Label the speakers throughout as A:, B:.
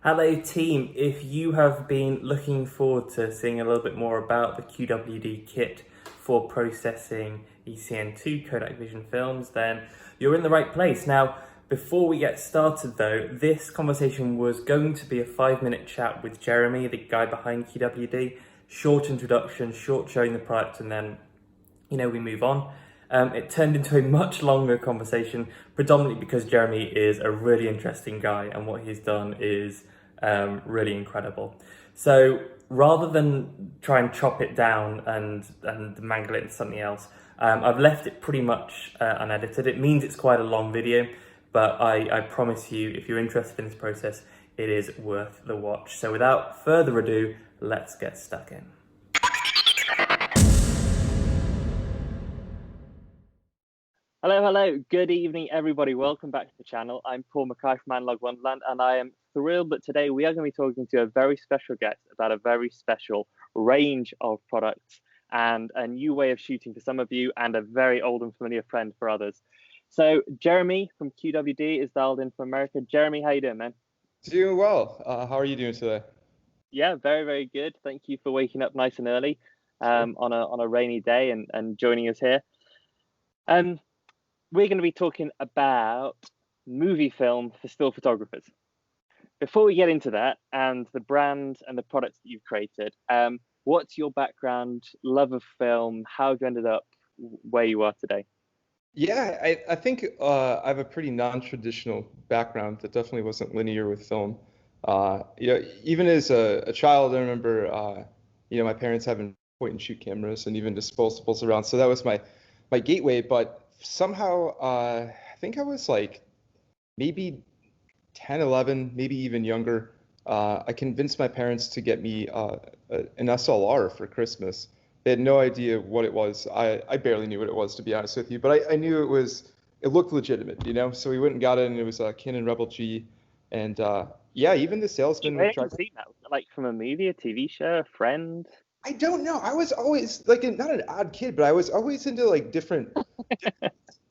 A: Hello team, if you have been looking forward to seeing a little bit more about the QWD kit for processing ECN-2 Kodak Vision films, then you're in the right place. Now, before we get started though, this conversation was going to be a 5-minute chat with Jeremy, the guy behind QWD. Short introduction, short showing the product, and then we move on. It turned into a much longer conversation, predominantly because Jeremy is a really interesting guy and what he's done is really incredible. So rather than try and chop it down and mangle it into something else, I've left it pretty much unedited. It means it's quite a long video, but I promise you, if you're interested in this process, it is worth the watch. So without further ado, let's get stuck in.
B: Hello. Good evening, everybody. Welcome back to the channel. I'm Paul Mackay from Analogue Wonderland, and I am thrilled that today we are going to be talking to a very special guest about a very special range of products and a new way of shooting for some of you and a very old and familiar friend for others. So Jeremy from QWD is dialed in from America. Jeremy, how you doing, man?
C: Doing well. How are you doing today?
B: Yeah, very good. Thank you for waking up nice and early on a rainy day and joining us here. We're going to be talking about movie film for still photographers. Before we get into that and the brand and the products that you've created, what's your background, love of film? How have you ended up where you are today?
C: Yeah, I think I have a pretty non-traditional background that definitely wasn't linear with film. Even as a child, I remember, my parents having point-and-shoot cameras and even disposables around. So that was my gateway. But somehow, I think I was like maybe 10, 11, maybe even younger. I convinced my parents to get me an SLR for Christmas. They had no idea what it was. I barely knew what it was, to be honest with you, but I knew it looked legitimate, So we went and got it, and it was a Canon Rebel G. And yeah, even the salesman
B: Where did you see that? Like from a movie, a TV show, a friend?
C: I don't know. I was always like not an odd kid, but I was always into like different.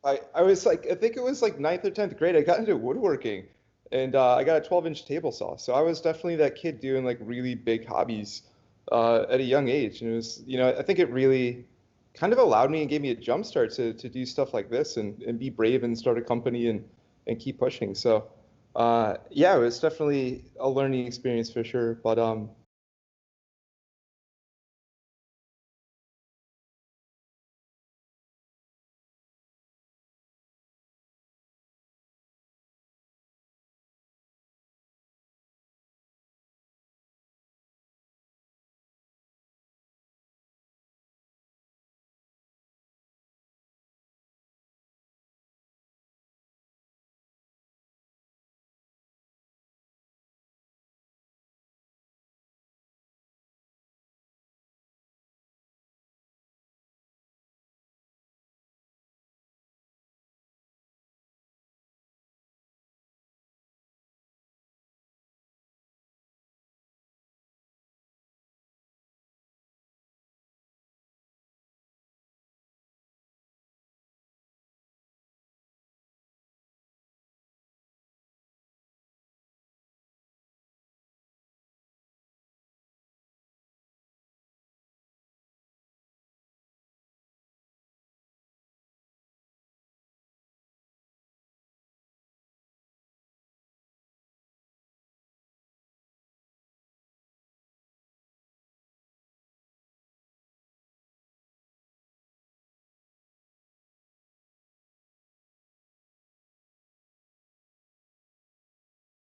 C: I was like, I think it was like ninth or 10th grade. I got into woodworking, and I got a 12-inch table saw. So I was definitely that kid doing like really big hobbies at a young age. And it was, I think it really kind of allowed me and gave me a jump start to do stuff like this and be brave and start a company and keep pushing. So yeah, it was definitely a learning experience for sure. But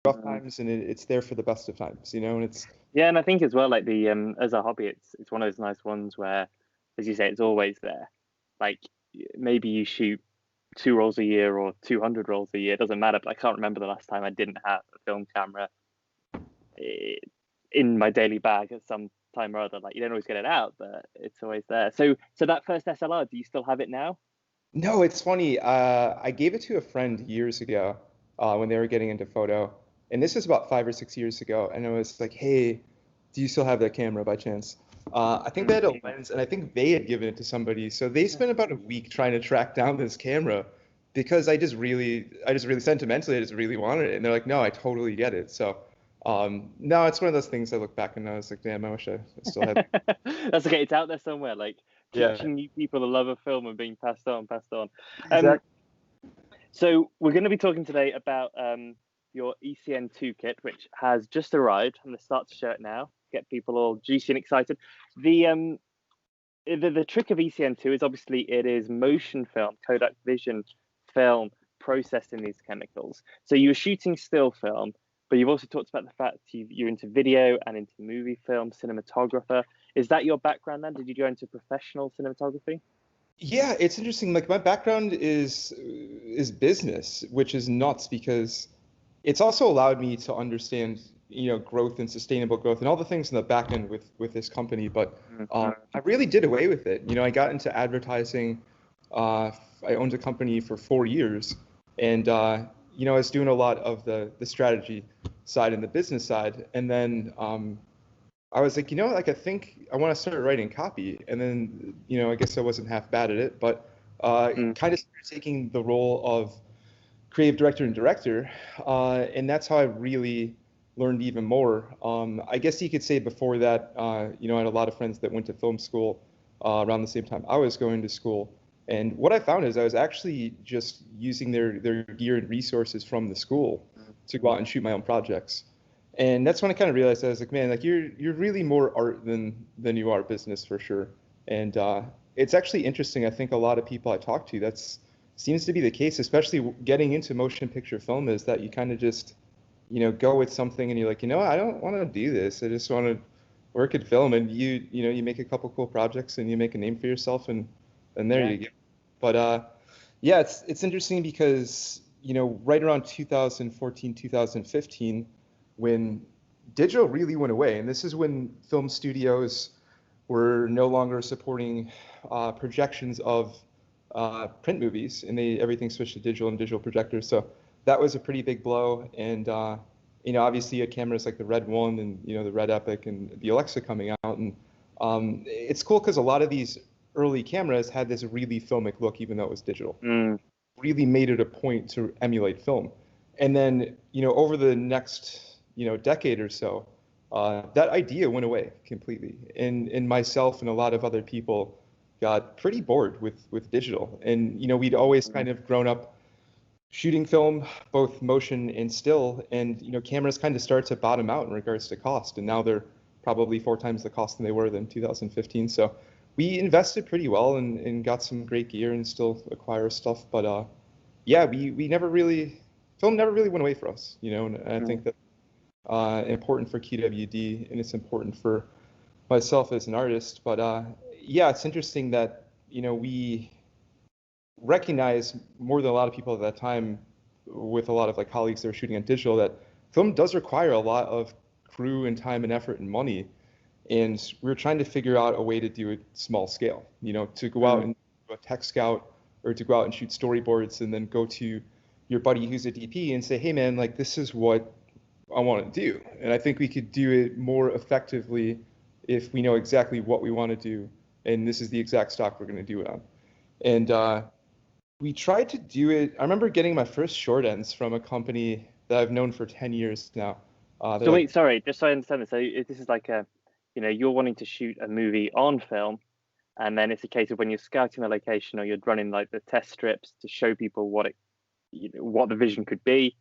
C: rough times, and it's there for the best of times, and it's
B: Yeah, and I think as well, like the as a hobby, it's one of those nice ones where, as you say, it's always there. Like maybe you shoot 2 rolls a year or 200 rolls a year, it doesn't matter. But I can't remember the last time I didn't have a film camera eh, in my daily bag at some time or other. Like you don't always get it out, but it's always there. So that first SLR, do you still have it now?
C: no, it's funny. I gave it to a friend years ago when they were getting into photo, and this was about 5 or 6 years ago. And I was like, "Hey, do you still have that camera by chance?" I think they had a lens, and I think they had given it to somebody. So they spent about a week trying to track down this camera because I just really sentimentally, I just really wanted it. And they're like, "No, I totally get it." So No, it's one of those things I look back and I was like, damn, I wish I still had.
B: That's okay. It's out there somewhere, like
C: Yeah,
B: teaching new people the love of film and being passed on, passed on.
C: exactly.
B: So we're going to be talking today about your ECN2 kit, which has just arrived. I'm going to start to show it now. Get people all juicy and excited. The trick of ECN2 is obviously it is motion film, Kodak Vision film processed in these chemicals. So you were shooting still film, but you've also talked about the fact you're into video and into movie film, cinematographer. Is that your background then? Did you go into professional cinematography?
C: Yeah, it's interesting. Like my background is business, which is nuts because it's also allowed me to understand, growth and sustainable growth and all the things in the back end with this company. But I really did away with it. I got into advertising. I owned a company for 4 years, and I was doing a lot of the strategy side and the business side. And then I was like, like I think I want to start writing copy. And then, I guess I wasn't half bad at it, but kind of started taking the role of creative director and director. And that's how I really learned even more. I guess you could say before that, I had a lot of friends that went to film school around the same time I was going to school. And what I found is I was actually just using their gear and resources from the school to go out and shoot my own projects. And that's when I kind of realized I was like, man, like you're really more art than you are business for sure. And it's actually interesting. I think a lot of people I talk to, that's seems to be the case, especially getting into motion picture film, is that you kind of just, go with something and you're like, I don't want to do this. I just want to work at film. And you make a couple cool projects and you make a name for yourself, and there you go. But yeah, it's interesting because, right around 2014, 2015, when digital really went away, and this is when film studios were no longer supporting projections of print movies, and everything switched to digital and digital projectors. So that was a pretty big blow. And obviously, you had cameras like the Red One and the Red Epic and the Alexa coming out, and it's cool because a lot of these early cameras had this really filmic look, even though it was digital. Really made it a point to emulate film. And then over the next decade or so, that idea went away completely. And myself and a lot of other people got pretty bored with digital. And we'd always kind of grown up shooting film, both motion and still, and cameras kind of start to bottom out in regards to cost. And now they're probably 4 times the cost than they were in 2015. So we invested pretty well and got some great gear and still acquire stuff. But yeah, we never really, film never really went away for us, and I think that important for QWD, and it's important for myself as an artist. But yeah, it's interesting that we recognize more than a lot of people at that time, with a lot of like colleagues that were shooting on digital, that film does require a lot of crew and time and effort and money. And we were trying to figure out a way to do it small scale, to go out and do a tech scout, or to go out and shoot storyboards and then go to your buddy who's a DP and say, hey man, like this is what I want to do. And I think we could do it more effectively if we know exactly what we want to do, and this is the exact stock we're going to do it on. And we tried to do it. I remember getting my first short ends from a company that I've known for 10 years now.
B: So wait, sorry, just so I understand this. So this is like you're wanting to shoot a movie on film, and then it's a case of when you're scouting the location or you're running like the test strips to show people what the vision could be,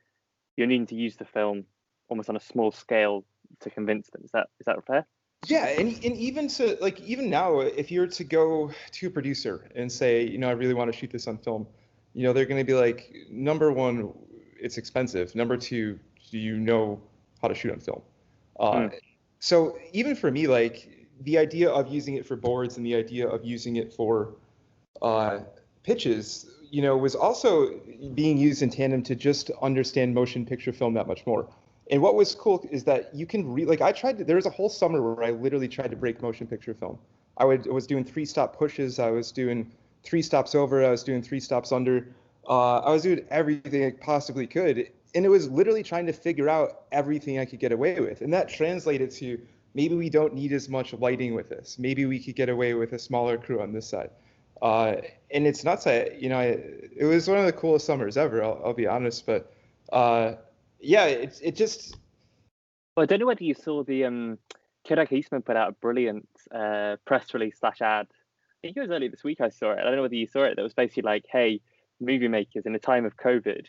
B: you're needing to use the film almost on a small scale to convince them. Is that fair?
C: Yeah, and even so, like even now, if you were to go to a producer and say, I really want to shoot this on film, they're going to be like, number one, it's expensive. Number two, do you know how to shoot on film? So even for me, like the idea of using it for boards and the idea of using it for pitches, was also being used in tandem to just understand motion picture film that much more. And what was cool is that you can there was a whole summer where I literally tried to break motion picture film. I was doing 3-stop pushes. I was doing 3 stops over. I was doing 3 stops under. I was doing everything I possibly could. And it was literally trying to figure out everything I could get away with. And that translated to, maybe we don't need as much lighting with this. Maybe we could get away with a smaller crew on this side. And it's nuts. It was one of the coolest summers ever, I'll be honest. But yeah, it just,
B: Well, I don't know whether you saw the Kodak Eastman put out a brilliant press release slash ad. I think it was early this week I saw it. I don't know whether you saw it. That was basically like, hey, movie makers, in a time of COVID,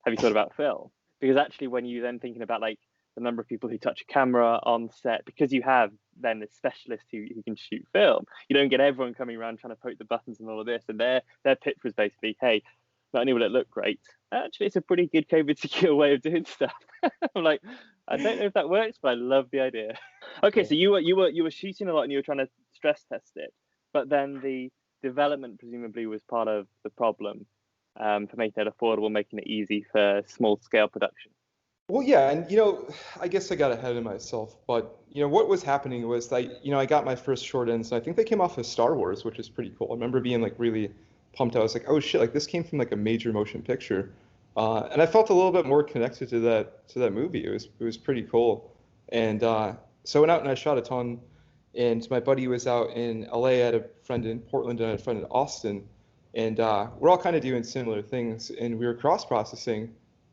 B: have you thought about film? Because actually, when you then thinking about like the number of people who touch a camera on set, because you have then the specialist who can shoot film, you don't get everyone coming around trying to poke the buttons and all of this. And their pitch was basically, hey, not only will it look great, actually it's a pretty good COVID secure way of doing stuff. I'm like, I don't know if that works, but I love the idea. Okay, so you were shooting a lot and you were trying to stress test it, but then the development presumably was part of the problem, for making it affordable, making it easy for small scale production.
C: Well, yeah, and I guess I got ahead of myself, but what was happening was that I got my first short ends, and I think they came off of Star Wars, which is pretty cool. I remember being like really pumped. I was like, oh shit, like this came from like a major motion picture, and I felt a little bit more connected to that movie. It was pretty cool, and so I went out and I shot a ton, and my buddy was out in LA. I had a friend in Portland and I had a friend in Austin, and we're all kind of doing similar things, and we were cross processing.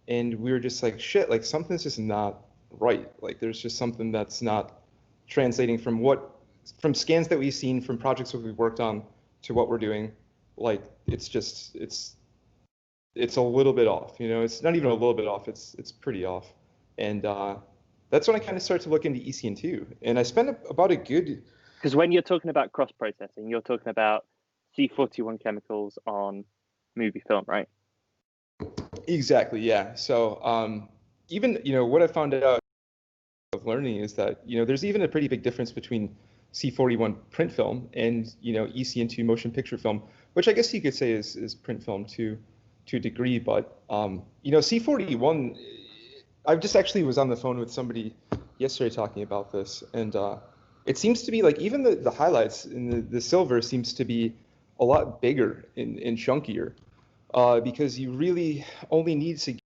C: And we were just like, shit, like something's just not right. Like there's just something that's not translating from scans that we've seen, from projects that we've worked on, to what we're doing. Like it's a little bit off. It's not even a little bit off. It's pretty off. And that's when I kind of started to look into ECN2. And I spent about a good.
B: Because when you're talking about cross processing, you're talking about C41 chemicals on movie film, right?
C: Exactly, yeah. So even what I found out of learning is that there's even a pretty big difference between C41 print film and ECN2 motion picture film, which I guess you could say is print film to a degree. But C41, I just actually was on the phone with somebody yesterday talking about this, and it seems to be like even the highlights in the silver seems to be a lot bigger and chunkier. Because you really only need to get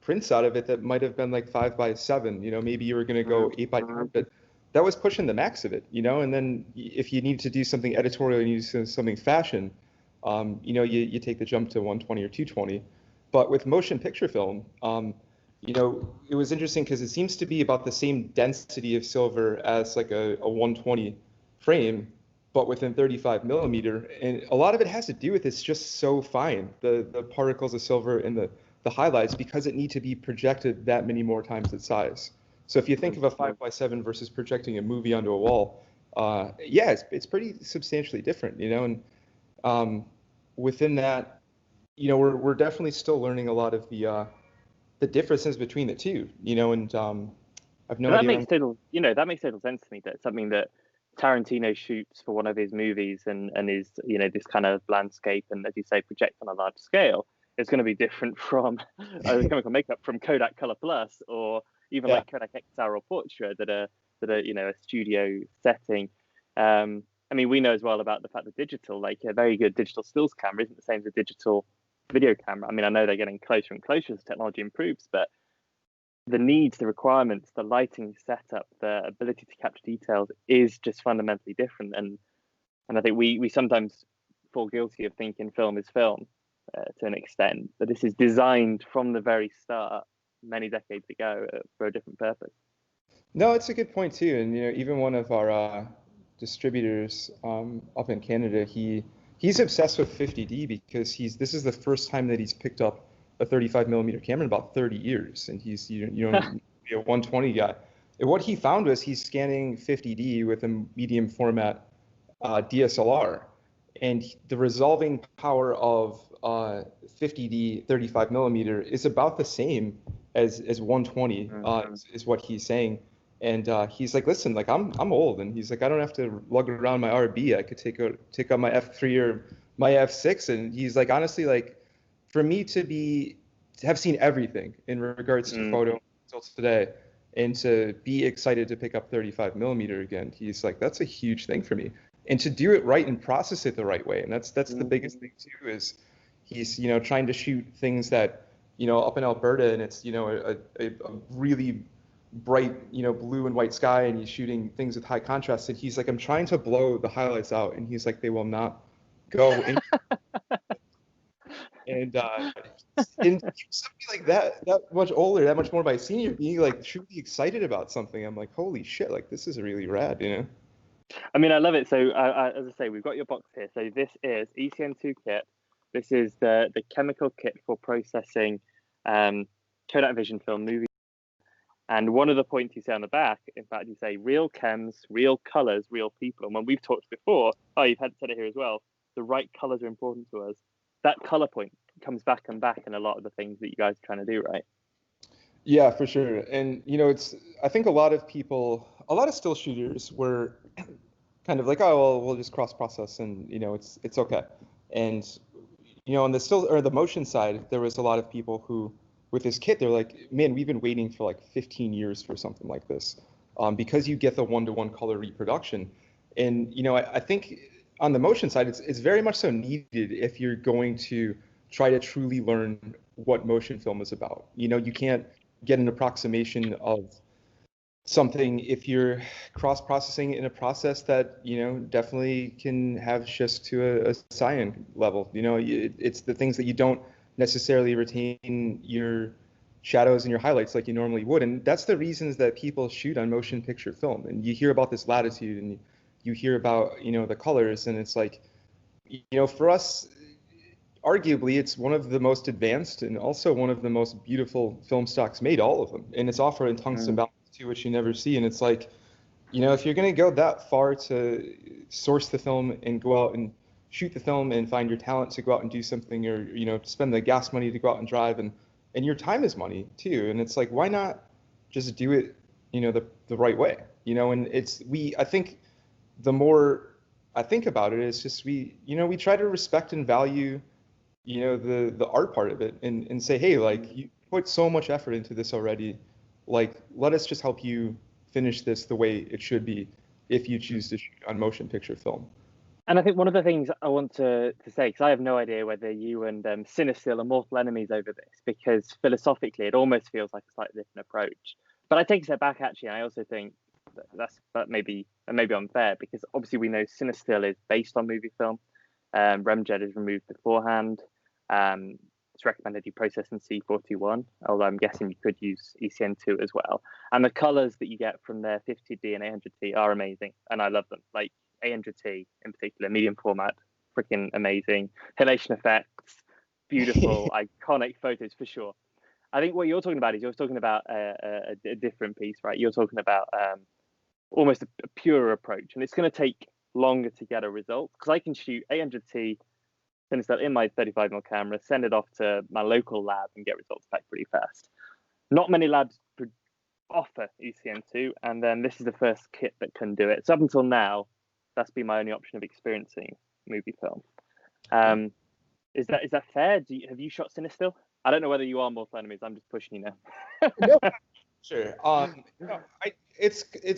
C: prints out of it that might have been like 5x7. Maybe you were going to go 8x10, but that was pushing the max of it. And then if you need to do something editorial, you need to do something fashion, you take the jump to 120 or 220. But with motion picture film, it was interesting because it seems to be about the same density of silver as like a 120 frame, but within 35 millimeter. And a lot of it has to do with it's just so fine, the particles of silver in the highlights, because it need to be projected that many more times its size. So if you think of a 5x7 versus projecting a movie onto a wall, yeah, it's pretty substantially different, and within that, we're definitely still learning a lot of the differences between the two, and I've no idea.
B: That makes total sense to me. That's something that Tarantino shoots for one of his movies and is this kind of landscape, and as you say, project on a large scale. It's going to be different from chemical makeup from Kodak Color Plus, or even like Kodak XR or Portrait that are a studio setting. I mean, we know as well about the fact that digital, like a very good digital stills camera, isn't the same as a digital video camera. I mean, I know they're getting closer and closer as technology improves, but the needs, the requirements, the lighting setup, the ability to capture details is just fundamentally different. And I think we sometimes fall guilty of thinking film is film to an extent, but this is designed from the very start, many decades ago, for a different purpose.
C: No, it's a good point too. And even one of our distributors up in Canada, he's obsessed with 50D because this is the first time that he's picked up a 35 millimeter camera in about 30 years, and he's a 120 guy. And what he found was he's scanning 50D with a medium format DSLR, and the resolving power of 50D 35 millimeter is about the same as 120, is what he's saying. And he's like, listen, like I'm old, and he's like, I don't have to lug around my RB. I could take out my F3 or my F6, and he's like, honestly, like for me to have seen everything in regards to photo until today, and to be excited to pick up 35 millimeter again, he's like, that's a huge thing for me. And to do it right and process it the right way, and that's the biggest thing too, is he's trying to shoot things that up in Alberta, and it's a really bright blue and white sky, and he's shooting things with high contrast, and he's like, I'm trying to blow the highlights out, and he's like, they will not go in. and somebody like that much older, that much more my senior, being like truly excited about something, I'm like, holy shit, like this is really rad, you know?
B: I mean, I love it. So, as I say, we've got your box here. So this is ECN2 kit. This is the chemical kit for processing Kodak Vision film movies. And one of the points you say on the back, in fact, you say real chems, real colors, real people. And when we've talked before, you've said it here as well, the right colors are important to us. That color point comes back and back in a lot of the things that you guys are trying to do, right?
C: Yeah, for sure. And I think a lot of still shooters were kind of like, oh well, we'll just cross process and it's okay. And on the still or the motion side, there was a lot of people who, with this kit, they're like, man, we've been waiting for like 15 years for something like this, because you get the one-to-one color reproduction. And I think on the motion side, it's very much so needed if you're going to try to truly learn what motion film is about. You can't get an approximation of something if you're cross-processing in a process that definitely can have shifts to a cyan level. It's the things that you don't necessarily retain your shadows and your highlights like you normally would, and that's the reasons that people shoot on motion picture film. And you hear about this latitude, and you hear about the colors, and it's like, for us, arguably, it's one of the most advanced and also one of the most beautiful film stocks made, all of them. And it's offered in tungsten balance too, which you never see. And it's like, if you're going to go that far to source the film and go out and shoot the film and find your talent to go out and do something, or, spend the gas money to go out and drive, and your time is money too. And it's like, why not just do it, the right way, and I think the more I think about it, it's just, we try to respect and value the art part of it, and say, hey, like, you put so much effort into this already, like, let us just help you finish this the way it should be if you choose to shoot on motion picture film.
B: And I think one of the things I want to say, because I have no idea whether you and Cinestill are mortal enemies over this, because philosophically it almost feels like a slightly different approach. But I take a step back, actually, and I also think that maybe unfair, because obviously we know Cinestill is based on movie film. Remjet is removed beforehand. It's recommended you process in C41, although I'm guessing you could use ECN2 as well. And the colors that you get from their 50D and 800T are amazing, and I love them. Like 800T in particular, medium format, freaking amazing. Halation effects, beautiful, iconic photos for sure. I think what you're talking about is you're talking about a different piece, right? You're talking about almost a pure approach, and it's going to take longer to get a result, because I can shoot 800T in my 35mm camera, send it off to my local lab, and get results back pretty fast. Not many labs offer ECN2, and then this is the first kit that can do it. So up until now, that's been my only option of experiencing movie film. Is that fair? Have you shot Cinestill? I don't know whether you are mortal enemies. I'm just pushing you now.
C: No, sure.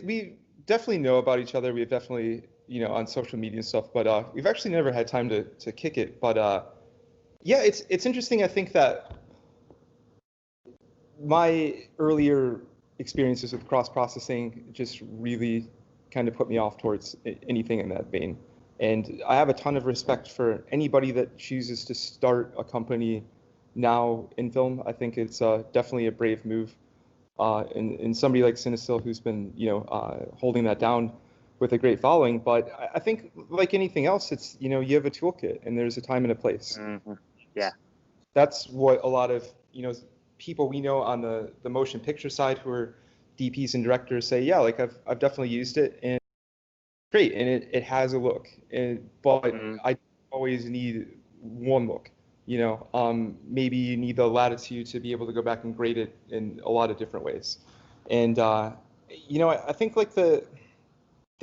C: We definitely know about each other. We've definitely, on social media and stuff, but we've actually never had time to kick it. But yeah, it's interesting. I think that my earlier experiences with cross processing just really kind of put me off towards anything in that vein. And I have a ton of respect for anybody that chooses to start a company now in film. I think it's definitely a brave move. And somebody like Cinestill, who's been, holding that down with a great following. But I think, like anything else, it's, you have a toolkit and there's a time and a place.
B: Mm-hmm. Yeah.
C: That's what a lot of, people we know on the motion picture side who are DPs and directors say, yeah, like I've definitely used it, and great, and it has a look, but I always need one look. Maybe you need the latitude to be able to go back and grade it in a lot of different ways. And I think like the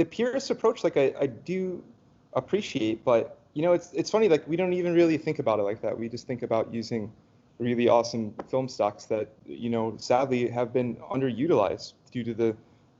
C: purist approach, like I do appreciate, but it's funny, like we don't even really think about it like that. We just think about using really awesome film stocks that sadly have been underutilized due to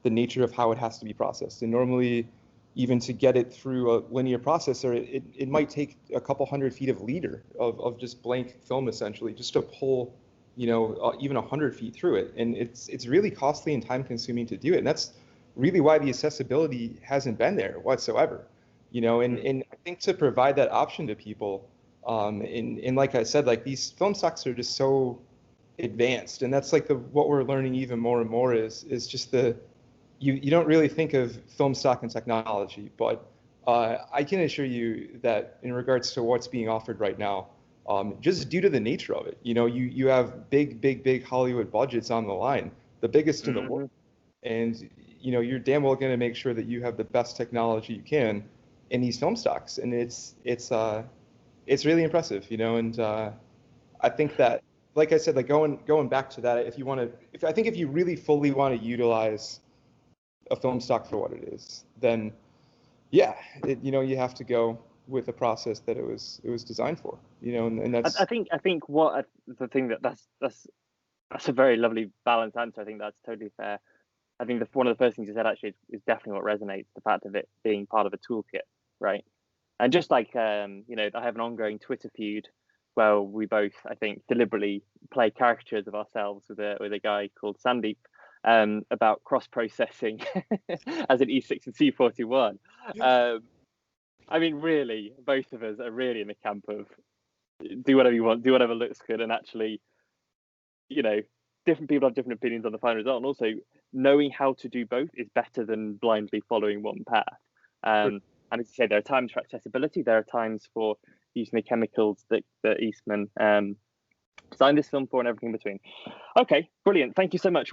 C: the nature of how it has to be processed. And normally, even to get it through a linear processor, it might take a couple 100 feet of leader of just blank film, essentially, just to pull even 100 feet through it. And it's really costly and time consuming to do it. And that's really why the accessibility hasn't been there whatsoever. And I think to provide that option to people, And like I said, like these film stocks are just so advanced, and that's like what we're learning even more and more is just you don't really think of film stock and technology, but I can assure you that in regards to what's being offered right now, just due to the nature of it, you have big Hollywood budgets on the line, the biggest in the world, and you're damn well going to make sure that you have the best technology you can in these film stocks, and it's really impressive, and I think that, like I said, like going back to that, I think if you really fully want to utilize a film stock for what it is, then yeah, you have to go with the process that it was designed for, and that's.
B: I think what the thing that's a very lovely balanced answer. I think that's totally fair. I think one of the first things you said actually is definitely what resonates, the fact of it being part of a toolkit, right? And just like I have an ongoing Twitter feud where we both, I think, deliberately play caricatures of ourselves with a guy called Sandeep about cross processing as an E6 and C41. I mean, really, both of us are really in the camp of do whatever you want, do whatever looks good, and actually, different people have different opinions on the final result, and also knowing how to do both is better than blindly following one path. And as you say, there are times for accessibility, there are times for using the chemicals that Eastman designed this film for, and everything in between. Okay, brilliant. Thank you so much.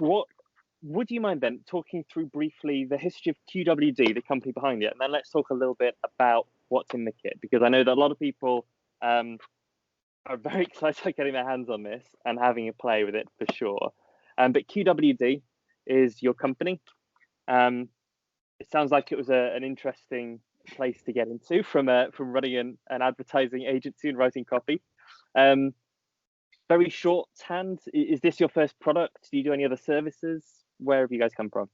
B: Would you mind then talking through briefly the history of QWD, the company behind it, and then let's talk a little bit about what's in the kit, because I know that a lot of people are very excited about getting their hands on this and having a play with it for sure. But QWD is your company. It sounds like it was an interesting place to get into from running an advertising agency and writing copy. Very shorthand, is this your first product? Do you do any other services? Where have you guys come from?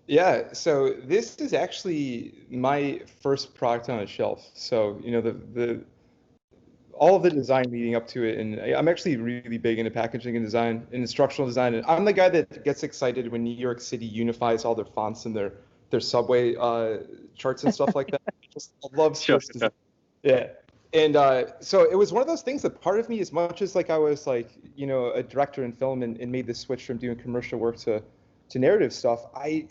C: Yeah, so this is actually my first product on a shelf. So, the all of the design leading up to it, and I'm actually really big into packaging and design and instructional design. And I'm the guy that gets excited when New York City unifies all their fonts and their subway charts and stuff like that. I love source design. Yeah. And so it was one of those things that part of me, as much as like I was like, a director in film and made the switch from doing commercial work to narrative stuff, I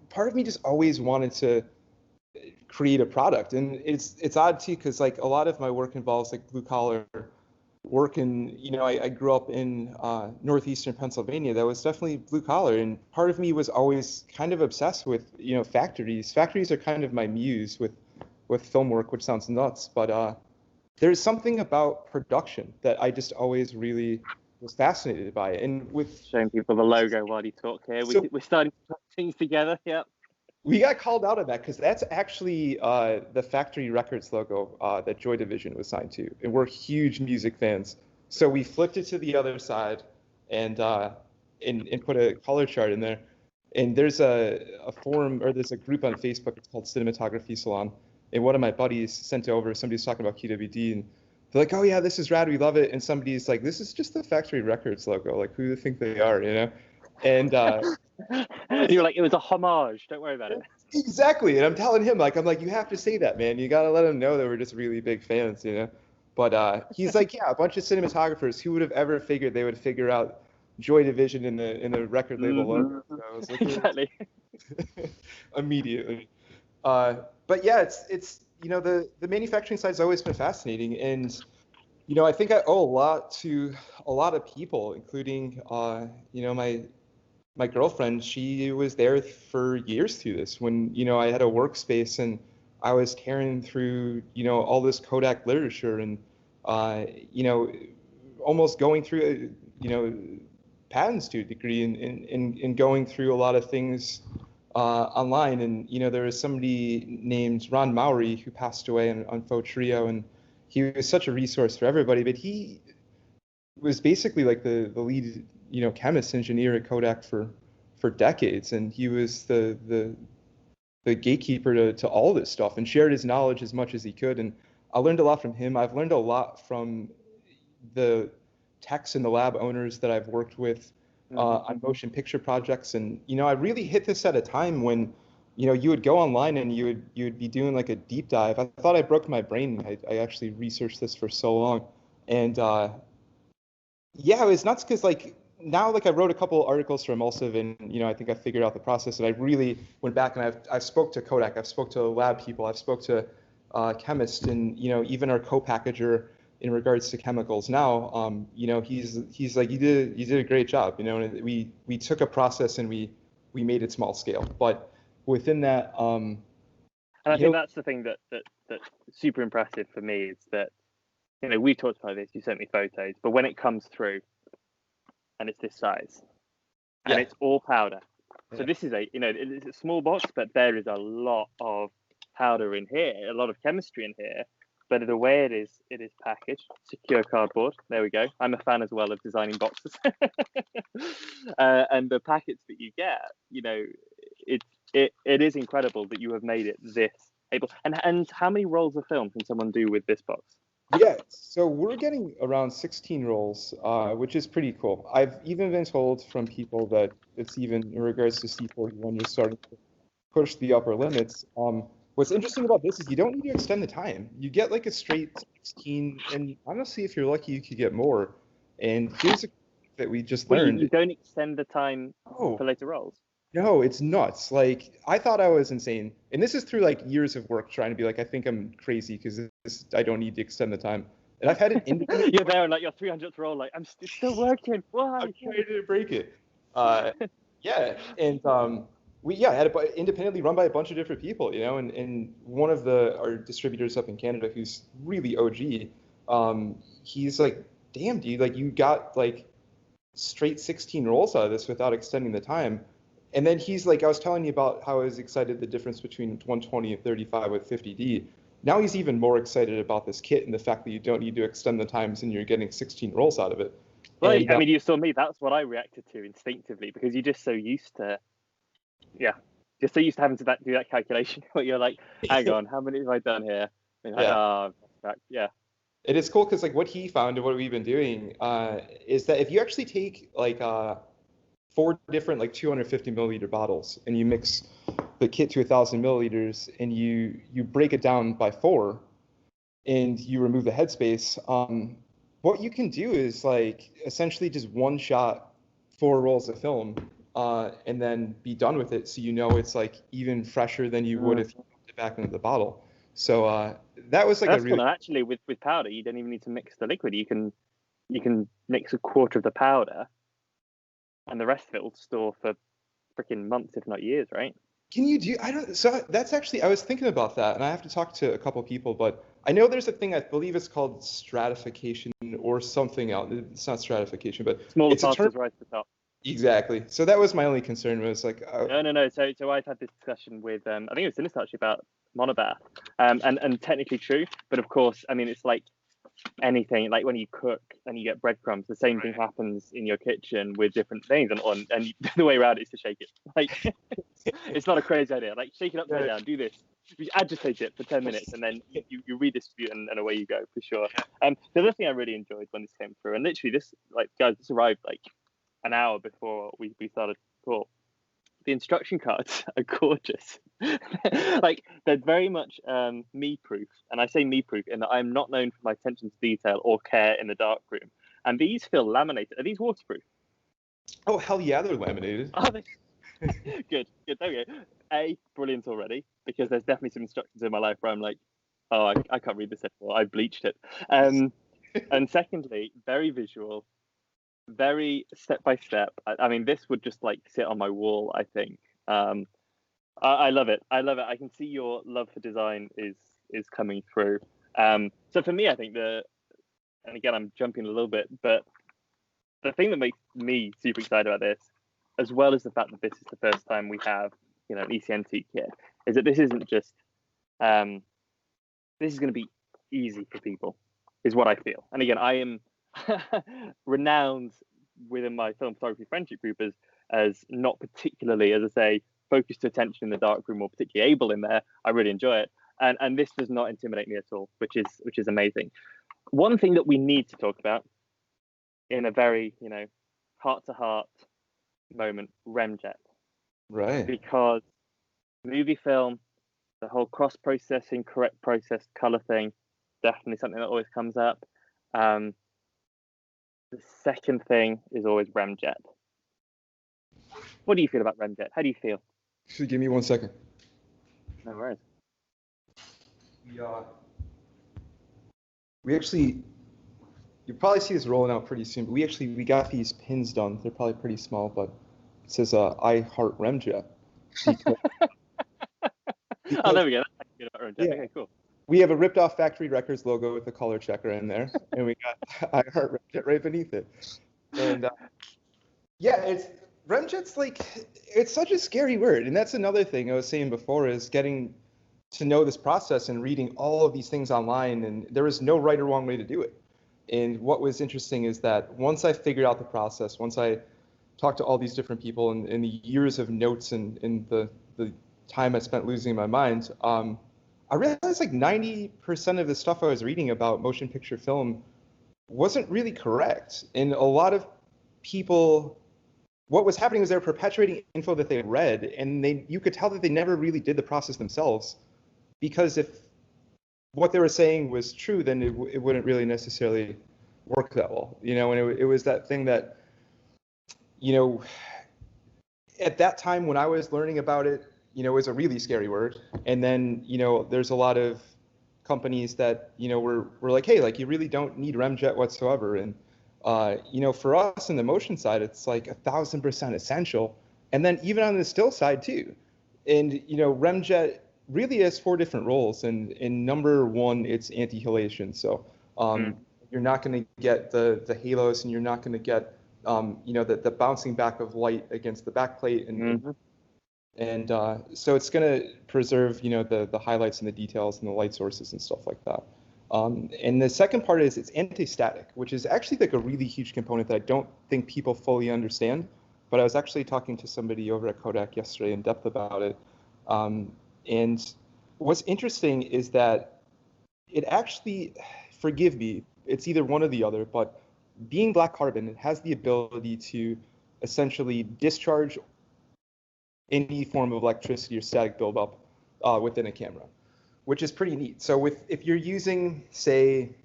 C: part of me just always wanted to create a product. And it's odd too, because like a lot of my work involves like blue collar work, and I grew up in northeastern Pennsylvania. That was definitely blue collar, and part of me was always kind of obsessed with factories. Factories are kind of my muse with film work, which sounds nuts, but there's something about production that I just always really was fascinated by. And with
B: showing people the logo while you talk here, we're starting to put things together. Yeah.
C: We got called out on that because that's actually the Factory Records logo that Joy Division was signed to, and we're huge music fans. So we flipped it to the other side and put a color chart in there. And there's a forum, or there's a group on Facebook. It's called Cinematography Salon. And one of my buddies sent over, somebody's talking about QWD, and they're like, "Oh yeah, this is rad, we love it." And somebody's like, "This is just the Factory Records logo. Like, who do you think they are?" And
B: you're like, it was a homage. Don't worry about it.
C: Exactly. And I'm telling him, like, you have to say that, man. You got to let him know that we're just really big fans, But he's like, yeah, a bunch of cinematographers. Who would have ever figured they would figure out Joy Division in the record label logo? So I was like,
B: exactly.
C: Immediately. But yeah, it's the manufacturing side has always been fascinating, and I think I owe a lot to a lot of people, including my girlfriend. She was there for years through this when, I had a workspace and I was tearing through, all this Kodak literature and, almost going through, patents to a degree and going through a lot of things online. And, there was somebody named Ron Mowry who passed away on Faux Trio, and he was such a resource for everybody, but he was basically like the lead chemist engineer at Kodak for decades, and he was the gatekeeper to all this stuff and shared his knowledge as much as he could. And I learned a lot from him. I've learned a lot from the techs and the lab owners that I've worked with on motion picture projects. And I really hit this at a time when you would go online and you would be doing like a deep dive. I thought I broke my brain. I actually researched this for so long, and yeah, it was nuts because like now like I wrote a couple articles for Emulsive, and I think I figured out the process, and I really went back and I've spoke to Kodak, I've spoke to lab people, I've spoke to chemists, and even our co-packager in regards to chemicals. Now, he's like, you did a great job, and we took a process and we made it small scale, but within that,
B: And I think that's the thing that's super impressive for me is that we talked about this. You sent me photos, but when it comes through, and it's this size, and it's all powder. So this is it's a small box, but there is a lot of powder in here, a lot of chemistry in here. But the way it is packaged, secure cardboard. There we go. I'm a fan as well of designing boxes. And the packets that you get, it is incredible that you have made it this able. And how many rolls of film can someone do with this box?
C: Yeah, so we're getting around 16 rolls, which is pretty cool. I've even been told from people that it's even in regards to C41, you're starting to push the upper limits. What's interesting about this is you don't need to extend the time. You get like a straight 16, and honestly, if you're lucky, you could get more. And here's a that we just learned.
B: You don't extend the time
C: for
B: later rolls?
C: No, it's nuts. Like, I thought I was insane. And this is through like years of work trying to be like, I think I'm crazy because I don't need to extend the time. And I've had an independent.
B: You're there on like your 300th roll, like, I'm still working. Why?
C: I'm trying to break it. Yeah. And we had it independently run by a bunch of different people, and one of our distributors up in Canada who's really OG, he's like, damn, dude, like you got like straight 16 rolls out of this without extending the time. And then he's like, I was telling you about how I was excited the difference between 120 and 35 with 50D. Now he's even more excited about this kit and the fact that you don't need to extend the times and you're getting 16 rolls out of it.
B: Right. And, I mean, you saw me. That's what I reacted to instinctively because you're just so used to, having to do that calculation where you're like, hang on, how many have I done here? And yeah.
C: It is cool because like what he found and what we've been doing is that if you actually take like 4 different like 250 milliliter bottles and you mix the kit to 1,000 milliliters and you break it down by 4 and you remove the headspace, what you can do is like essentially just one shot 4 rolls of film and then be done with it, so it's like even fresher than you would if you put it back into the bottle. So that was like
B: that's
C: a really
B: cool. And actually with powder you don't even need to mix the liquid. You can mix a quarter of the powder and the rest of it will store for freaking months, if not years, right?
C: Can you do? I don't. So that's actually, I was thinking about that, and I have to talk to a couple people, but I know there's a thing, I believe it's called stratification or something else. It's not stratification, but
B: smaller
C: it's
B: particles right at the top.
C: Exactly. So that was my only concern, was like,
B: No. So I've had this discussion with I think it was Sinister actually about monobath, and technically true, but of course, I mean, it's like anything, like when you cook and you get breadcrumbs, the same thing happens in your kitchen with different things, and the way around it is to shake it. Like, it's not a crazy idea. Like, shake it upside down, do this, you agitate it for 10 minutes, and then you redistribute, and away you go, for sure. The other thing I really enjoyed when this came through, and literally this, like, guys, this arrived like an hour before we started the call. The instruction cards are gorgeous. Like, they're very much me proof, and I say me proof in that I'm not known for my attention to detail or care in the darkroom. And these feel laminated. Are these waterproof?
C: Oh, hell yeah, they're laminated.
B: Are they? Good. There we go. Brilliant already, because there's definitely some instructions in my life where I'm like, oh, I can't read this anymore. I bleached it. And secondly, very visual, very step by step. I mean, this would just like sit on my wall, I think. I love it. I can see your love for design is coming through. So for me, I think and again, I'm jumping a little bit, but the thing that makes me super excited about this, as well as the fact that this is the first time we have, an ECN-2 kit, is that this isn't just, this is going to be easy for people, is what I feel. And again, I am renowned within my film photography friendship group as not particularly, as I say, focused attention in the darkroom or particularly able in there. I really enjoy it, and this does not intimidate me at all, which is amazing. One thing that we need to talk about in a very heart to heart moment, Remjet,
C: Right?
B: because movie film, the whole cross-processing, correct process, color thing, definitely something that always comes up. The second thing is always Remjet. What do you feel about Remjet? How do you feel?
C: Actually, give me 1 second.
B: No worries.
C: We actually, you'll probably see this rolling out pretty soon. But we got these pins done. They're probably pretty small, but it says I heart Remjet. Because,
B: Oh, there we go. That's good about Remjet.
C: Yeah.
B: Okay, cool.
C: We have a ripped off Factory Records logo with the color checker in there, and we got I heart Remjet right beneath it. And yeah, Remjet's like, it's such a scary word, and that's another thing I was saying before is getting to know this process and reading all of these things online, and there is no right or wrong way to do it. And what was interesting is that once I figured out the process, once I talked to all these different people and the years of notes and the time I spent losing my mind, I realized like 90% of the stuff I was reading about motion picture film wasn't really correct. And a lot of people, what was happening was they were perpetuating info that they read, and you could tell that they never really did the process themselves, because if what they were saying was true, then it wouldn't really necessarily work that well, you know. And it was that thing that, you know, at that time when I was learning about it, you know, it was a really scary word. And then, you know, there's a lot of companies that, you know, were like, hey, like, you really don't need Remjet whatsoever. And you know, for us in the motion side, it's like 1,000% essential. And then even on the still side too. And, you know, Remjet really has 4 different roles. And in number 1, it's anti-halation. So you're not going to get the halos, and you're not going to get, you know, the bouncing back of light against the backplate. And so it's going to preserve, you know, the highlights and the details and the light sources and stuff like that. And the second part is it's anti-static, which is actually like a really huge component that I don't think people fully understand. But I was actually talking to somebody over at Kodak yesterday in depth about it. And what's interesting is that it actually, forgive me, it's either one or the other, but being black carbon, it has the ability to essentially discharge any form of electricity or static buildup within a camera, which is pretty neat. So if you're using, say,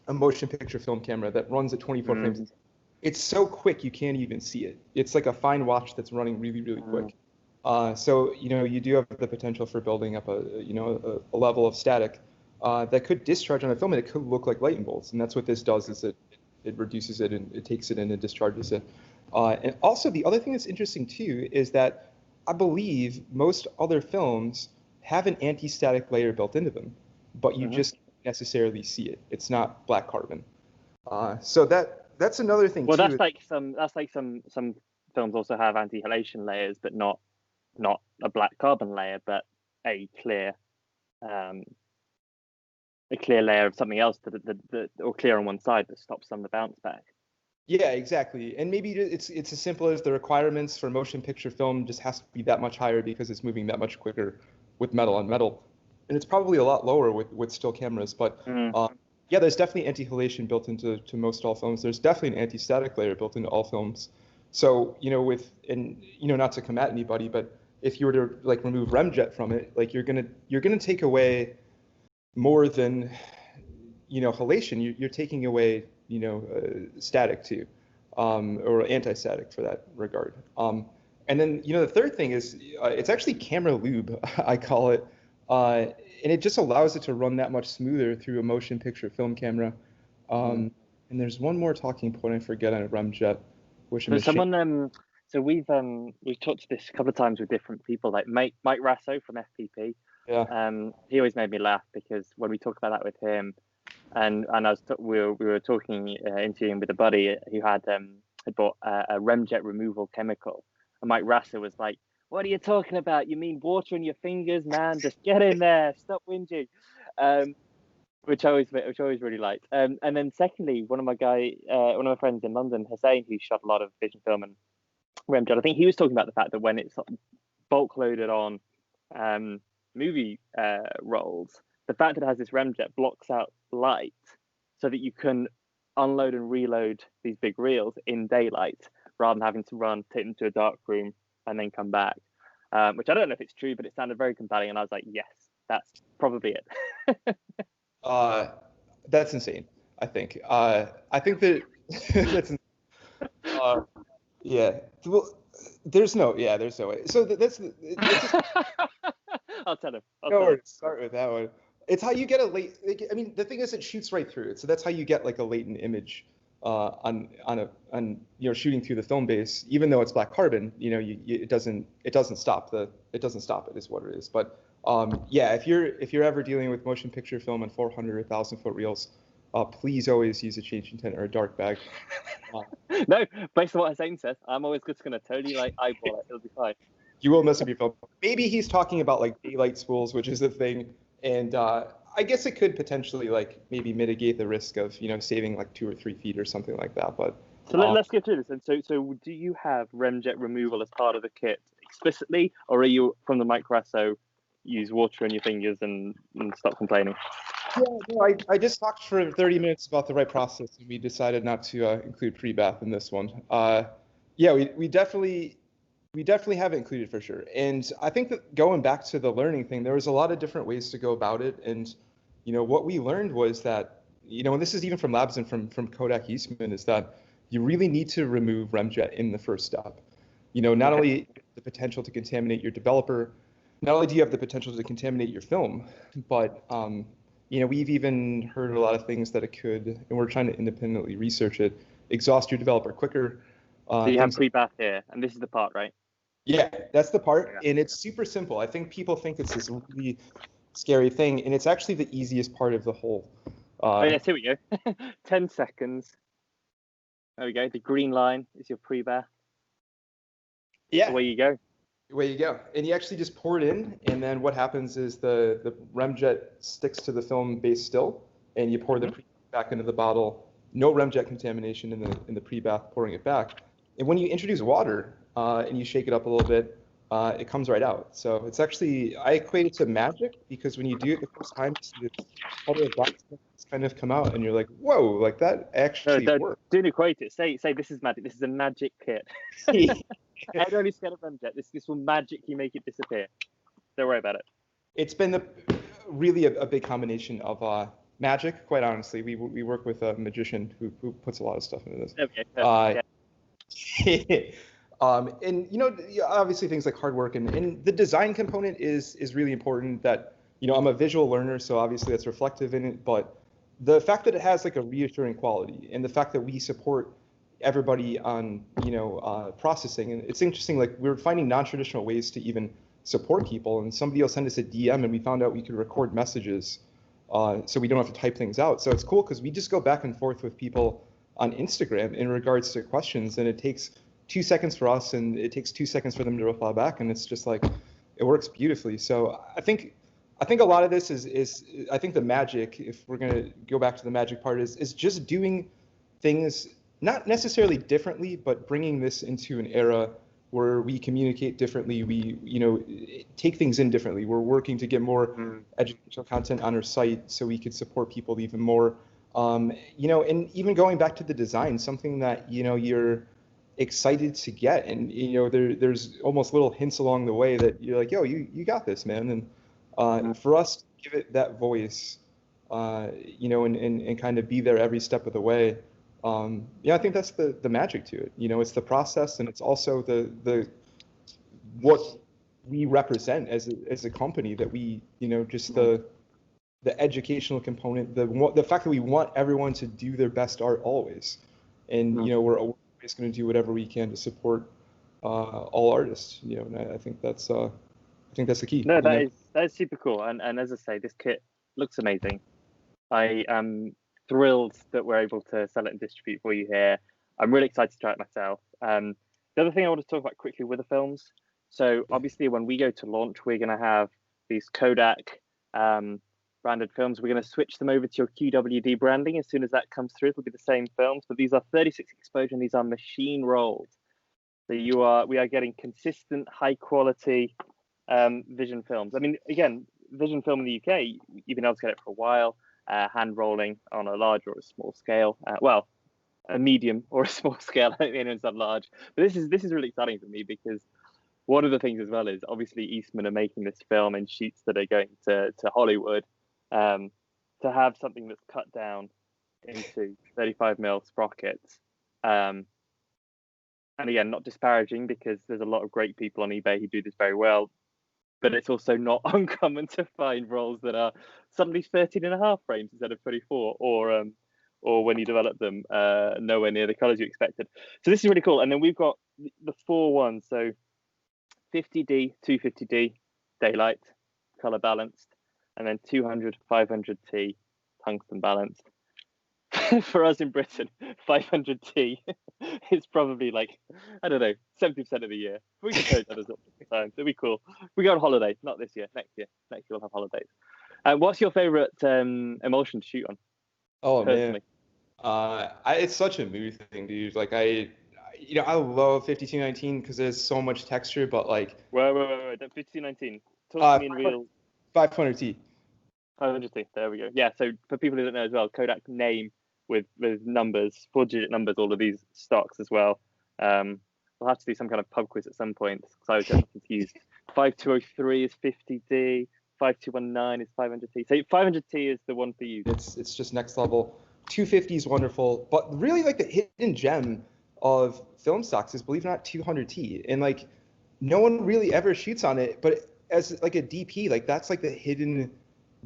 C: a motion picture film camera that runs at 24 frames, it's so quick you can't even see it. It's like a fine watch that's running really, really quick. So, you know, you do have the potential for building up a level of static that could discharge on a film, and it could look like lightning bolts. And that's what this does, is it reduces it, and it takes it in and discharges it. And also the other thing that's interesting too is that I believe most other films have an anti-static layer built into them, but you just can't necessarily see it. It's not black carbon. So that's another thing
B: well,
C: too.
B: That's like some films also have anti-halation layers, but not a black carbon layer, but a clear layer of something else that or clear on one side that stops some of the bounce back.
C: Yeah, exactly. And maybe it's as simple as the requirements for motion picture film just has to be that much higher because it's moving that much quicker with metal on metal. And it's probably a lot lower with still cameras. But yeah, there's definitely anti-halation built into most all films. There's definitely an anti-static layer built into all films. So, you know, not to come at anybody, but if you were to like remove Remjet from it, like you're gonna take away more than, you know, halation. You're taking away, you know, static too, or anti-static for that regard. And then, you know, the third thing is it's actually camera lube, I call it, and it just allows it to run that much smoother through a motion picture film camera. And there's one more talking point I forget on a Remjet, which I'm ashamed.
B: So we've talked to this a couple of times with different people, like Mike Rasso from FPP.
C: Yeah.
B: He always made me laugh because when we talk about that with him, and we were talking, interviewing with a buddy who had bought a Remjet removal chemical, and Mike Rasso was like, "What are you talking about? You mean water in your fingers, man? Just get in there, stop whinging," which I always really liked. And then secondly, one of my friends in London, Hussein, who shot a lot of vision film and Remjet, I think he was talking about the fact that when it's bulk loaded on movie rolls, the fact that it has this Remjet blocks out light so that you can unload and reload these big reels in daylight rather than having to take them to a dark room and then come back. which I don't know if it's true, but it sounded very compelling. And I was like, yes, that's probably it.
C: That's insane. I think. I think that that's. Yeah. Well, there's no way. So that's. It's just,
B: I'll tell him.
C: no worries. Start with that one. It's how you get a late. I mean, the thing is, it shoots right through it. So that's how you get like a latent image on shooting through the film base. Even though it's black carbon, it doesn't stop it is what it is. But yeah, if you're ever dealing with motion picture film on 400 or 1,000 foot reels, please always use a change intent or a dark bag.
B: No, based on what Hussein says, I'm always just going to totally eyeball it. It'll be fine.
C: You will mess up your film. Maybe he's talking about like daylight spools, which is a thing, and I guess it could potentially maybe mitigate the risk of saving like 2 or 3 feet or something like that. But
B: so let's get through this. And so do you have remjet removal as part of the kit explicitly, or are you from the microasso use water in your fingers and stop complaining?
C: Yeah, no, I just talked for 30 minutes about the right process, and we decided not to include pre-bath in this one. Yeah, we definitely have it included for sure. And I think that going back to the learning thing, there was a lot of different ways to go about it. And what we learned was that and this is even from labs and from Kodak Eastman, is that you really need to remove remjet in the first step. Not only the potential to contaminate your developer, not only do you have the potential to contaminate your film, but we've even heard a lot of things that it could, and we're trying to independently research it, exhaust your developer quicker.
B: So you have pre-bath here, and this is the part, right?
C: Yeah, that's the part, and it's super simple. I think people think it's this really scary thing, and it's actually the easiest part of the whole.
B: Oh yes, here we go. 10 seconds. There we go. The green line is your pre-bath.
C: Yeah.
B: Away you go.
C: Away you go. And you actually just pour it in, and then what happens is the remjet sticks to the film base still, and you pour the pre-bath back into the bottle. No remjet contamination in the pre-bath, pouring it back. And when you introduce water and you shake it up a little bit, it comes right out. So it's actually, I equate it to magic, because when you do it the first time, you see the color of black kind of come out, and you're like, whoa, like that actually works.
B: Don't equate it. Say this is magic. This is a magic kit. Head only scared of remjet. This will magically make it disappear. Don't worry about it. It's been
C: really a big combination of magic, quite honestly. We work with a magician who puts a lot of stuff into this. Okay. And obviously things like hard work and the design component is really important. That I'm a visual learner, so obviously that's reflective in it. But the fact that it has like a reassuring quality, and the fact that we support everybody on processing, and it's interesting. Like, we're finding non-traditional ways to even support people, and somebody will send us a DM, and we found out we could record messages, so we don't have to type things out. So it's cool because we just go back and forth with people on Instagram in regards to questions, and it takes 2 seconds for us, and it takes 2 seconds for them to reply back, and it's just like, it works beautifully. So I think a lot of this is I think the magic, if we're gonna go back to the magic part, is just doing things not necessarily differently, but bringing this into an era where we communicate differently, we take things in differently. We're working to get more educational content on our site so we could support people even more. And even going back to the design, something that you're excited to get, and there's almost little hints along the way that you're like, yo, you got this, man. And for us to give it that voice, and kind of be there every step of the way. I think that's the magic to it. It's the process, and it's also the what we represent as a company, that we just the educational component, the fact that we want everyone to do their best art always, and we're always going to do whatever we can to support all artists. And I think that's the key.
B: No, that is super cool. And as I say, this kit looks amazing. I am thrilled that we're able to sell it and distribute for you here. I'm really excited to try it myself. The other thing I want to talk about quickly with the films. So obviously when we go to launch, we're going to have these Kodak branded films. We're going to switch them over to your QWD branding. As soon as that comes through, it'll be the same films, but these are 36 exposure, and these are machine rolled. So we are getting consistent, high quality Vision films. I mean, again, Vision film in the UK, you've been able to get it for a while. Hand rolling on a large or a small scale. Well, a medium or a small scale. I don't know, it's not large. But this is really exciting for me, because one of the things as well is obviously Eastman are making this film and shoots that are going to Hollywood. To have something that's cut down into 35mm sprockets. And again, not disparaging, because there's a lot of great people on eBay who do this very well, but it's also not uncommon to find rolls that are suddenly 13.5 frames instead of 24, or when you develop them, nowhere near the colors you expected. So this is really cool. And then we've got the 4 ones. So 50D, 250D, daylight, color balanced, and then 200, 500T, tungsten balanced. For us in Britain, 500T is probably like, I don't know, 70% of the year. We can show each other sometimes. It'll be cool. We go on holiday, not this year, next year. Next year we'll have holidays. What's your favorite emulsion to shoot on?
C: Oh
B: personally?
C: man, it's such a mood thing, dude. Like I love 5219 because there's so much texture, but like.
B: Wait. 5219. Talk to me in real.
C: 500T.
B: 500T. There we go. Yeah. So for people who don't know as well, Kodak name with numbers, 4-digit numbers, all of these stocks as well. We'll have to do some kind of pub quiz at some point because I was getting confused. 5203 is 50D. 5219 is 500T. So 500T is the one for you.
C: It's just next level. 250 is wonderful, but really like the hidden gem of film stocks is, believe it or not, 200T, and like no one really ever shoots on it. But as like a DP, like that's like the hidden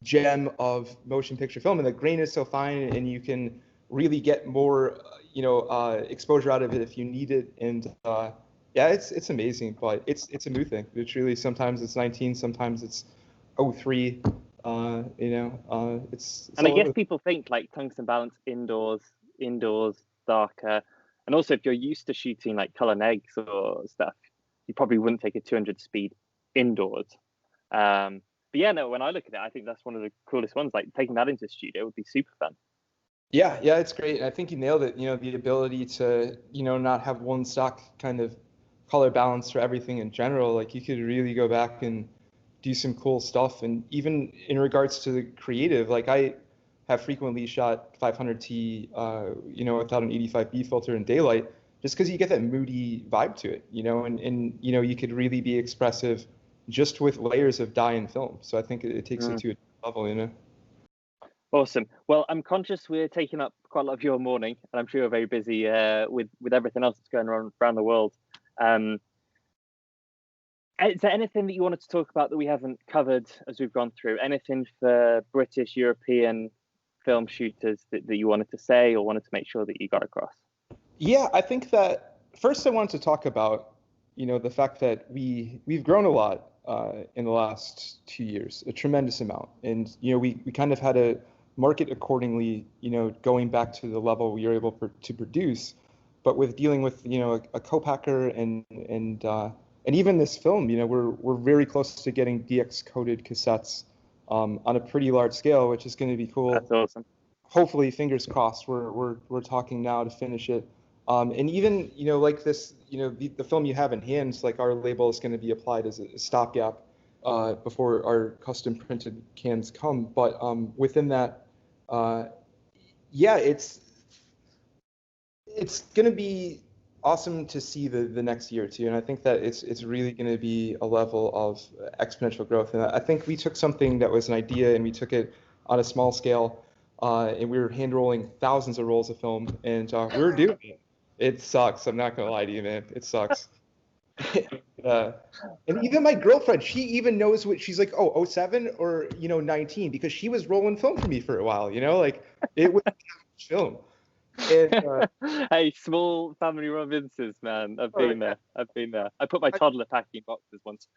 C: gem of motion picture film, and the grain is so fine, and you can really get more exposure out of it if you need it. And yeah, it's amazing, but it's a mood thing. It's really, sometimes it's 19, sometimes it's 03. It's
B: and I guess people think like tungsten balance indoors darker, and also if you're used to shooting like color negs or stuff, you probably wouldn't take a 200 speed indoors. But yeah, no, when I look at it, I think that's one of the coolest ones. Like taking that into the studio would be super fun.
C: Yeah, it's great. I think you nailed it. The ability to, not have one stock kind of color balance for everything in general. Like you could really go back and do some cool stuff. And even in regards to the creative, like I have frequently shot 500T, without an 85B filter in daylight, just because you get that moody vibe to it, and you could really be expressive just with layers of dye and film. So I think it takes it to a level,
B: Awesome. Well, I'm conscious we're taking up quite a lot of your morning, and I'm sure you're very busy with everything else that's going on around the world. Is there anything that you wanted to talk about that we haven't covered as we've gone through? Anything for British, European film shooters that you wanted to say or wanted to make sure that you got across?
C: Yeah, I think that first I wanted to talk about, the fact that we've grown a lot in the last 2 years, a tremendous amount. And, we kind of had to market accordingly, going back to the level we were able to produce. But with dealing with, a co-packer and even this film, we're very close to getting DX coded cassettes on a pretty large scale, which is going to be cool.
B: That's awesome. Hopefully,
C: fingers crossed. We're talking now to finish it. And even, like this, the film you have in hand, like our label is going to be applied as a stopgap before our custom printed cans come. But within that, it's going to be awesome to see the next year or two. And I think that it's really going to be a level of exponential growth. And I think we took something that was an idea and we took it on a small scale, and we were hand rolling thousands of rolls of film, and we were doing it. It sucks. I'm not gonna lie to you, man. It sucks. And even my girlfriend, she even knows what she's like. Oh, 07 or 19, because she was rolling film for me for a while. Like it was film. And,
B: hey, small family Robinsons, man. I've been there. I put my toddler packing boxes once.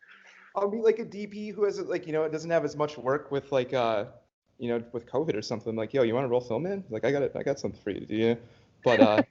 C: I'll be like a DP who has it doesn't have as much work with with COVID or something. Like, yo, you want to roll film, man? Like, I got something for you to do. But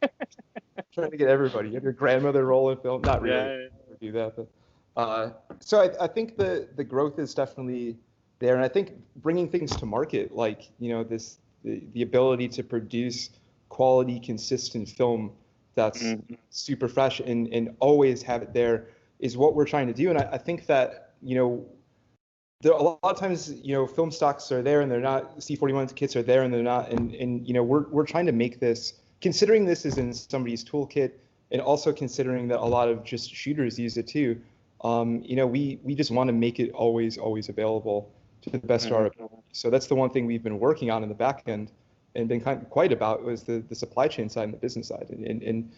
C: trying to get everybody. You have your grandmother rolling film. Not really. Yeah. Do that. But, so I think the growth is definitely there, and I think bringing things to market, like the ability to produce quality, consistent film that's super fresh and always have it there is what we're trying to do. And I think that there a lot of times film stocks are there and they're not. C41 kits are there and they're not. And we're trying to make this, considering this is in somebody's toolkit, and also considering that a lot of just shooters use it too. we just want to make it always available to the best of our ability. So that's the one thing we've been working on in the back end and been quite about was the supply chain side and the business side. And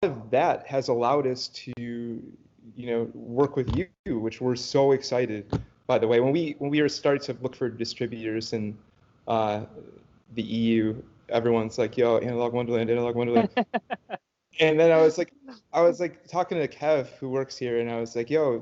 C: part of that has allowed us to, work with you, which we're so excited. By the way, when we were starting to look for distributors in the EU, everyone's like, "Yo, Analogue Wonderland, Analogue Wonderland." And then I was like talking to Kev, who works here, and I was like, "Yo,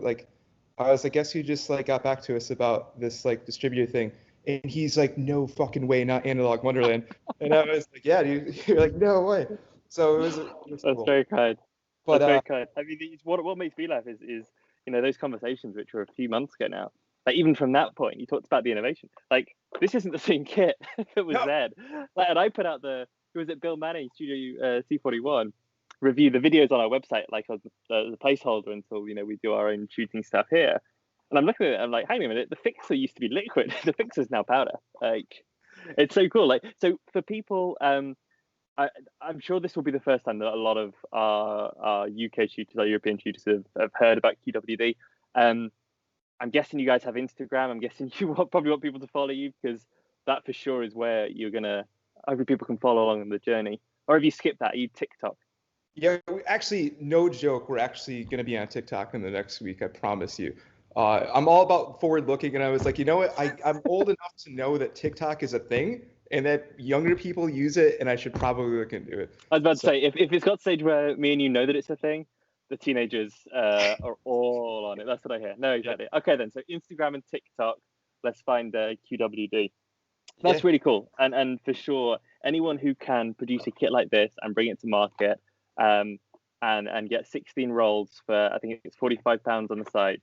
C: guess who just got back to us about this distributor thing?" And he's like, "No fucking way, not Analogue Wonderland." And I was like, "Yeah, dude." You're like, "No way." So it was
B: That's
C: cool.
B: very kind.
C: But
B: That's very kind. I mean, what makes me laugh is those conversations which were a few months ago now. Like even from that point, you talked about the innovation. Like this isn't the same kit that was then. And I put out who was it, Bill Manning, Studio C41, review the videos on our website, like as a placeholder until we do our own shooting stuff here. And I'm looking at it, I'm like, hang on a minute, the fixer used to be liquid, the fixer's now powder. Like, it's so cool. Like, so for people, I'm sure this will be the first time that a lot of our UK shooters, our European shooters have heard about QWD. I'm guessing you guys have Instagram. I'm guessing you probably want people to follow you because that for sure is where hopefully people can follow along on the journey. Or have you skipped that? Are you TikTok?
C: Yeah, actually, no joke. We're actually going to be on TikTok in the next week. I promise you. I'm all about forward looking, and I was like, you know what? I'm old enough to know that TikTok is a thing and that younger people use it, and I should probably look into it.
B: I was about to say, if it's got stage where me and you know that it's a thing, the teenagers are all on it. That's what I hear. No, exactly. Yeah. Okay, then. So Instagram and TikTok. Let's find QWD. That's really cool. And for sure, anyone who can produce a kit like this and bring it to market, and get 16 rolls for, I think it's £45 on the site.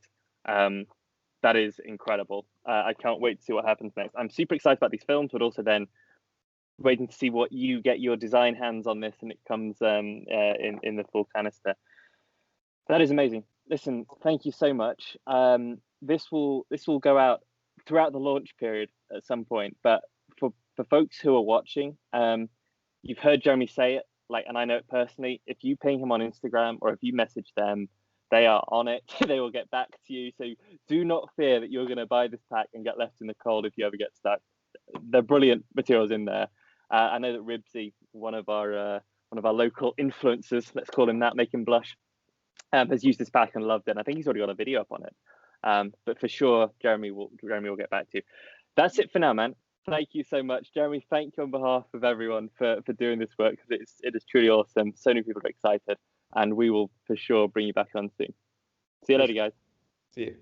B: That is incredible. I can't wait to see what happens next. I'm super excited about these films, but also then waiting to see what you get your design hands on this and it comes in the full canister. That is amazing. Listen, thank you so much. This will go out throughout the launch period at some point, but for folks who are watching, you've heard Jeremy say it, and I know it personally. If you ping him on Instagram or if you message them, they are on it. They will get back to you. So do not fear that you're going to buy this pack and get left in the cold if you ever get stuck. They're brilliant materials in there. I know that Ribsy, one of our local influencers, let's call him that, make him blush, has used this pack and loved it. And I think he's already got a video up on it. But for sure, Jeremy will get back to you. That's it for now, man. Thank you so much, Jeremy. Thank you on behalf of everyone for doing this work, because it is truly awesome. So many people are excited, and we will for sure bring you back on soon. See you later, guys.
C: See you.